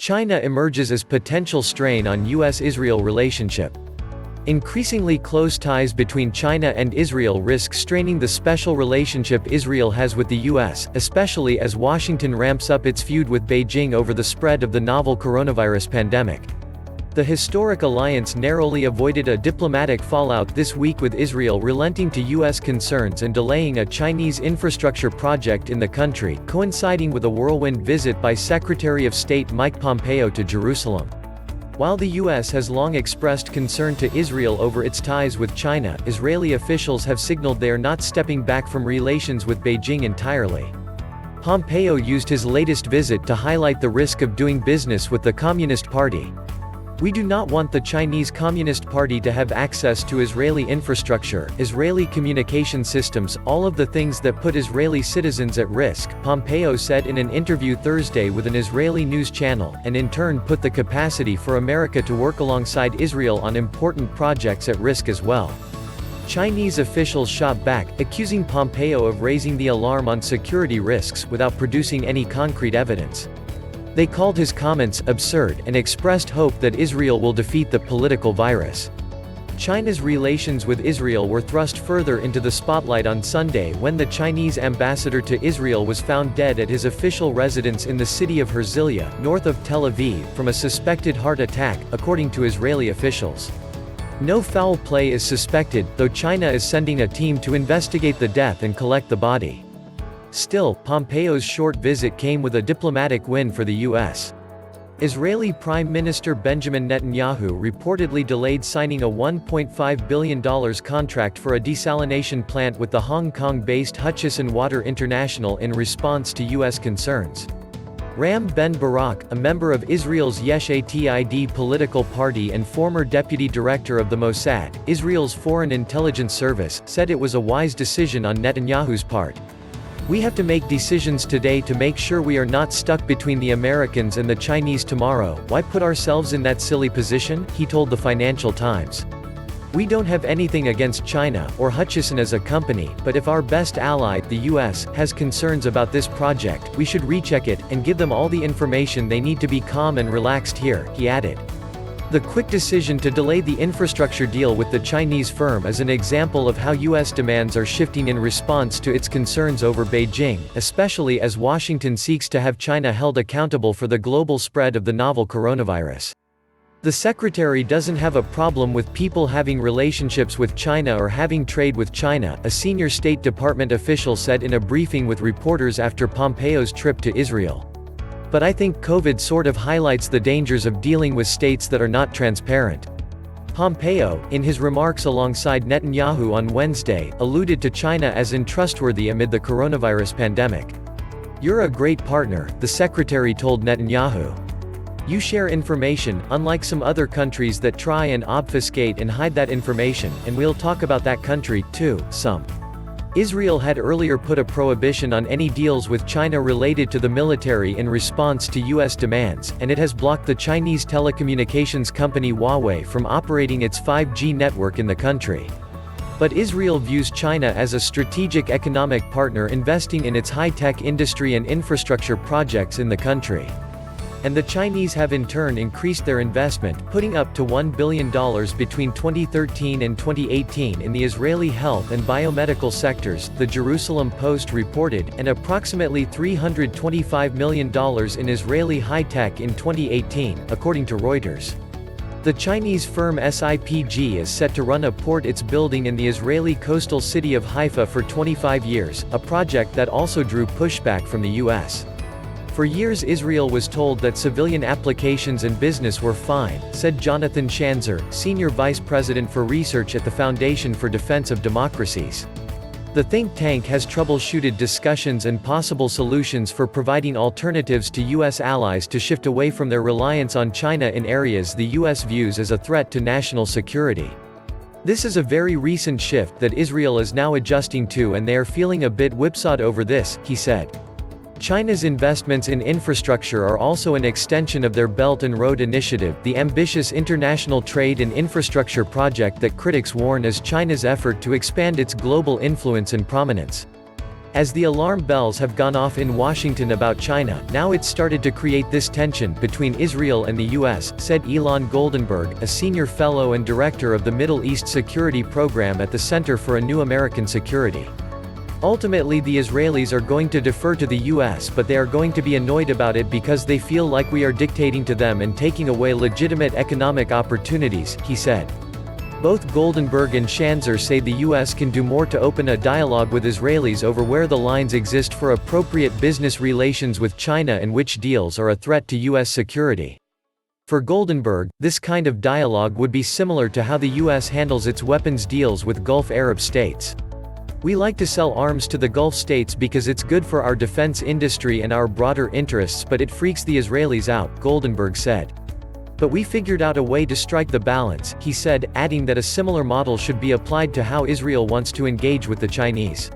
China emerges as potential strain on U.S.-Israel relationship. Increasingly close ties between China and Israel risk straining the special relationship Israel has with the U.S., especially as Washington ramps up its feud with Beijing over the spread of the novel coronavirus pandemic. The historic alliance narrowly avoided a diplomatic fallout this week, with Israel relenting to U.S. concerns and delaying a Chinese infrastructure project in the country, coinciding with a whirlwind visit by Secretary of State Mike Pompeo to Jerusalem. While the U.S. has long expressed concern to Israel over its ties with China, Israeli officials have signaled they are not stepping back from relations with Beijing entirely. Pompeo used his latest visit to highlight the risk of doing business with the Communist Party. "We do not want the Chinese Communist Party to have access to Israeli infrastructure, Israeli communication systems, all of the things that put Israeli citizens at risk," Pompeo said in an interview Thursday with an Israeli news channel, and in turn put the capacity for America to work alongside Israel on important projects at risk as well. Chinese officials shot back, accusing Pompeo of raising the alarm on security risks, without producing any concrete evidence. They called his comments absurd, and expressed hope that Israel will defeat the political virus. China's relations with Israel were thrust further into the spotlight on Sunday when the Chinese ambassador to Israel was found dead at his official residence in the city of Herzliya, north of Tel Aviv, from a suspected heart attack, according to Israeli officials. No foul play is suspected, though China is sending a team to investigate the death and collect the body. Still, Pompeo's short visit came with a diplomatic win for the U.S. Israeli Prime Minister Benjamin Netanyahu reportedly delayed signing a $1.5 billion contract for a desalination plant with the Hong Kong-based Hutchison Water International in response to U.S. concerns. Ram Ben Barak, a member of Israel's Yesh Atid political party and former deputy director of the Mossad, Israel's foreign intelligence service, said it was a wise decision on Netanyahu's part. "We have to make decisions today to make sure we are not stuck between the Americans and the Chinese tomorrow. Why put ourselves in that silly position?" he told the Financial Times. "We don't have anything against China, or Hutchison as a company, but if our best ally, the U.S., has concerns about this project, we should recheck it, and give them all the information they need to be calm and relaxed here," he added. The quick decision to delay the infrastructure deal with the Chinese firm is an example of how U.S. demands are shifting in response to its concerns over Beijing, especially as Washington seeks to have China held accountable for the global spread of the novel coronavirus. The secretary doesn't have a problem with people having relationships with China or having trade with China, a senior State Department official said in a briefing with reporters after Pompeo's trip to Israel. "But I think COVID sort of highlights the dangers of dealing with states that are not transparent." Pompeo, in his remarks alongside Netanyahu on Wednesday, alluded to China as untrustworthy amid the coronavirus pandemic. "You're a great partner," the secretary told Netanyahu. "You share information, unlike some other countries that try and obfuscate and hide that information, and we'll talk about that country, too, some." Israel had earlier put a prohibition on any deals with China related to the military in response to U.S. demands, and it has blocked the Chinese telecommunications company Huawei from operating its 5G network in the country. But Israel views China as a strategic economic partner investing in its high-tech industry and infrastructure projects in the country. And the Chinese have in turn increased their investment, putting up to $1 billion between 2013 and 2018 in the Israeli health and biomedical sectors, the Jerusalem Post reported, and approximately $325 million in Israeli high-tech in 2018, according to Reuters. The Chinese firm SIPG is set to run a port it's building in the Israeli coastal city of Haifa for 25 years, a project that also drew pushback from the U.S. For years Israel was told that civilian applications and business were fine, said Jonathan Schanzer, Senior Vice President for Research at the Foundation for Defense of Democracies. The think tank has troubleshooted discussions and possible solutions for providing alternatives to U.S. allies to shift away from their reliance on China in areas the U.S. views as a threat to national security. "This is a very recent shift that Israel is now adjusting to, and they are feeling a bit whipsawed over this," he said. China's investments in infrastructure are also an extension of their Belt and Road Initiative, the ambitious international trade and infrastructure project that critics warn is China's effort to expand its global influence and prominence. As the alarm bells have gone off in Washington about China, now it's started to create this tension between Israel and the US, said Elon Goldenberg, a senior fellow and director of the Middle East Security Program at the Center for a New American Security. Ultimately, the Israelis are going to defer to the US, but they are going to be annoyed about it because they feel like we are dictating to them and taking away legitimate economic opportunities, he said. Both Goldenberg and Schanzer say the US can do more to open a dialogue with Israelis over where the lines exist for appropriate business relations with China and which deals are a threat to US security. For Goldenberg, this kind of dialogue would be similar to how the US handles its weapons deals with Gulf Arab states. We like to sell arms to the Gulf states because it's good for our defense industry and our broader interests, but it freaks the Israelis out, Goldenberg said. But we figured out a way to strike the balance, he said, adding that a similar model should be applied to how Israel wants to engage with the Chinese.